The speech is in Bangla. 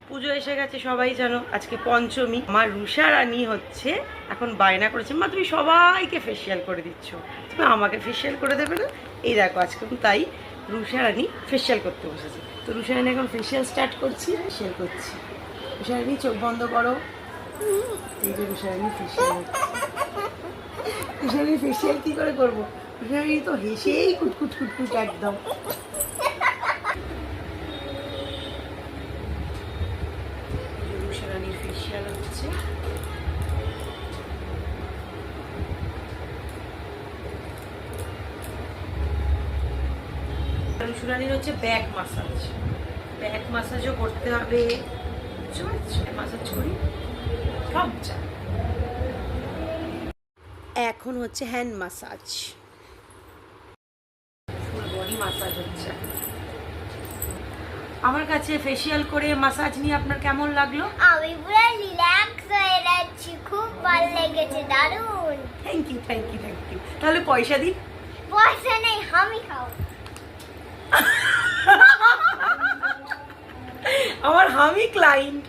পুজো এসে গেছে সবাই জানো, আজকে পঞ্চমী। আমার রুষা রানী হচ্ছে এখন বায়না করেছে, মা তুমি সবাইকে ফেসিয়াল করে দিচ্ছ, তুমি আমাকে ফেসিয়াল করে দেবে না? এই দেখো আজকে তাই রুষা রানী ফেসিয়াল করতে বসেছে। তো রুষা রানী এখন ফেসিয়াল স্টার্ট করছি, ফেসিয়াল করছি। রুষা রানী চোখ বন্ধ করো। এই যে রুষা রানী ফেসিয়াল, রুষা রানী ফেসিয়াল কি করে করবো? রুষা রানী তো হেসেই কুটকুট কুটকুট একদম। রুষা রানীর ফেসিয়াল হচ্ছে। রুষা রানীর হচ্ছে ব্যাক মাসাজ, ব্যাক মাসাজও করতে হবে। মাসাজ করি সব যা। এখন হচ্ছে hand massage, full body massage হচ্ছে। আমার কাছে ফেসিয়াল করে মাসাজ নিয়ে আপনার কেমন লাগলো? আমি পুরো রিল্যাক্স হয়ে যাচ্ছি, খুব ভালো লেগেছে, দারুণ। Thank you thank you thank you. তাহলে পয়সা দিন। পয়সা নেই, আমি খাও। আমার হামি ক্লায়েন্ট।